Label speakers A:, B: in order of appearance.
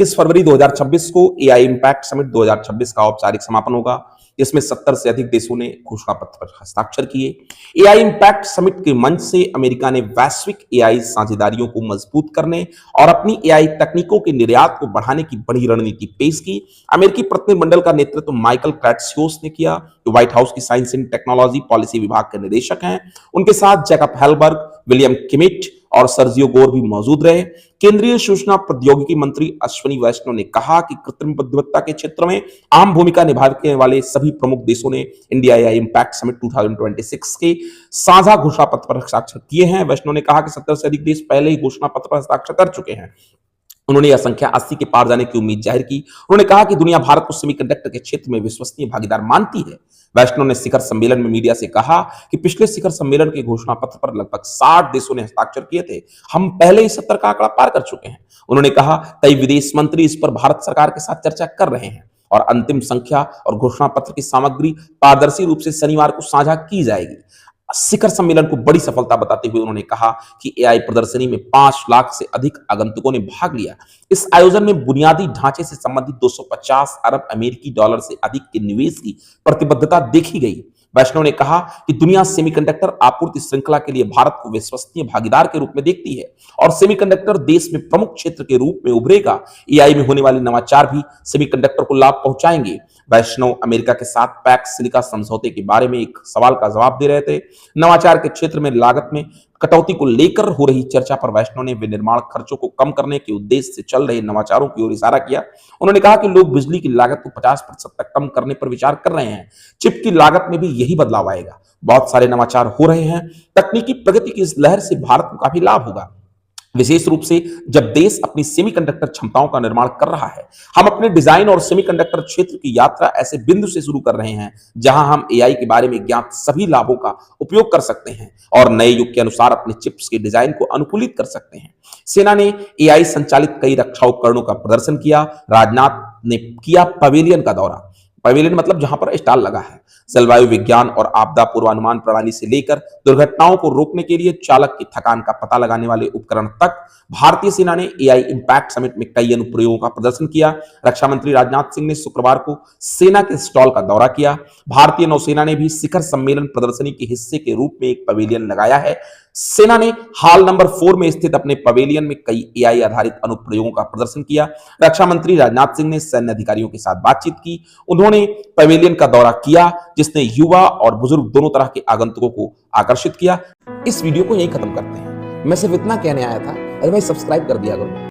A: 21 फरवरी 2026 को AI impact summit 2026 का औपचारिक समापन होगा, जिसमें 70 से अधिक देशों ने घोषणा पत्र पर हस्ताक्षर किए। एआई इंपैक्ट समिट के मंच से अमेरिका ने वैश्विक एआई साझेदारियों को मजबूत करने और अपनी एआई तकनीकों के निर्यात को बढ़ाने की बड़ी रणनीति पेश की। अमेरिकी प्रतिनिधिमंडल का नेतृत्व माइकल क्रैट्सियोस ने किया, जो व्हाइट हाउस की साइंस एंड टेक्नोलॉजी पॉलिसी विभाग के निदेशक हैं। उनके साथ जैकब हेलबर्ग, विलियम किमिट और सर्जियो गोर भी मौजूद रहे। केंद्रीय सूचना प्रौद्योगिकी मंत्री अश्विनी वैष्णव ने कहा कि कृत्रिम बुद्धिमत्ता के क्षेत्र में अहम भूमिका निभाने वाले सभी प्रमुख देशों ने इंडिया एआई इंपैक्ट समिट 2026 के साझा घोषणा पत्र पर हस्ताक्षर किए हैं। वैष्णव ने कहा कि 70 से अधिक देश पहले ही घोषणा पत्र पर हस्ताक्षर कर चुके हैं। उन्होंने यह संख्या 80 के पार जाने की उम्मीद जाहिर की। उन्होंने कहा कि दुनिया भारत को सेमीकंडक्टर के क्षेत्र में विश्वसनीय भागीदार मानती है। वैष्णव ने शिखर सम्मेलन में मीडिया से कहा कि पिछले शिखर सम्मेलन के घोषणा पत्र पर लगभग 60 देशों ने हस्ताक्षर किए थे। हम पहले ही 70 का आंकड़ा पार कर चुके हैं। उन्होंने कहा कई विदेश मंत्री इस पर भारत सरकार के साथ चर्चा कर रहे हैं और अंतिम संख्या और घोषणा पत्र की सामग्री पारदर्शी रूप से शनिवार को साझा की जाएगी। शिखर सम्मेलन को बड़ी सफलता बताते हुए उन्होंने कहा कि एआई प्रदर्शनी में 5 लाख से अधिक आगंतुकों ने भाग लिया। इस आयोजन में बुनियादी ढांचे से संबंधित 250 अरब अमेरिकी डॉलर से अधिक के निवेश की प्रतिबद्धता देखी गई। वैष्णव ने कहा कि दुनिया सेमीकंडक्टर आपूर्ति श्रृंखला के लिए भारत को विश्वसनीय भागीदार के रूप में देखती है और सेमीकंडक्टर देश में प्रमुख क्षेत्र के रूप में उभरेगा। एआई में होने वाले नवाचार भी सेमीकंडक्टर को लाभ पहुंचाएंगे। वैष्णव अमेरिका के साथ पैक्स सिलिका समझौते के बारे में एक सवाल का जवाब दे रहे थे। नवाचार के क्षेत्र में लागत में कटौती को लेकर हो रही चर्चा पर वैष्णव ने विनिर्माण खर्चों को कम करने के उद्देश्य से चल रहे नवाचारों की ओर इशारा किया। उन्होंने कहा कि लोग बिजली की लागत को 50% तक कम करने पर विचार कर रहे हैं। चिप की लागत में भी यही बदलाव आएगा। बहुत सारे नवाचार हो रहे हैं। तकनीकी प्रगति की इस लहर से भारत को काफी लाभ होगा, विशेष रूप से जब देश अपनी सेमीकंडक्टर क्षमताओं का निर्माण कर रहा है। हम अपने डिजाइन और सेमीकंडक्टर क्षेत्र की यात्रा ऐसे बिंदु से शुरू कर रहे हैं जहां हम एआई के बारे में ज्ञात सभी लाभों का उपयोग कर सकते हैं और नए युग के अनुसार अपने चिप्स के डिजाइन को अनुकूलित कर सकते हैं। सेना ने एआई संचालित कई रक्षा उपकरणों का प्रदर्शन किया। राजनाथ ने किया पवेलियन का दौरा। पवेलियन मतलब जहां पर स्टॉल लगा है। जलवायु विज्ञान और आपदा पूर्वानुमान प्रणाली से लेकर दुर्घटनाओं को रोकने के लिए चालक की थकान का पता लगाने वाले उपकरण तक भारतीय सेना ने एआई इंपैक्ट समिट में कई अनुप्रयोगों का प्रदर्शन किया। रक्षा मंत्री राजनाथ सिंह ने शुक्रवार को सेना के स्टॉल का दौरा किया। भारतीय नौसेना ने भी शिखर सम्मेलन प्रदर्शनी के हिस्से के रूप में एक पवेलियन लगाया है। सेना ने हाल नंबर 4 में स्थित अपने पवेलियन में कई एआई आधारित अनुप्रयोगों का प्रदर्शन किया। रक्षा मंत्री राजनाथ सिंह ने सैन्य अधिकारियों के साथ बातचीत की। उन्होंने पवेलियन का दौरा किया, जिसने युवा और बुजुर्ग दोनों तरह के आगंतुकों को आकर्षित किया। इस वीडियो को यहीं खत्म करते हैं। मैं सिर्फ इतना कहने आया था, अरे भाई सब्सक्राइब कर दिया करो।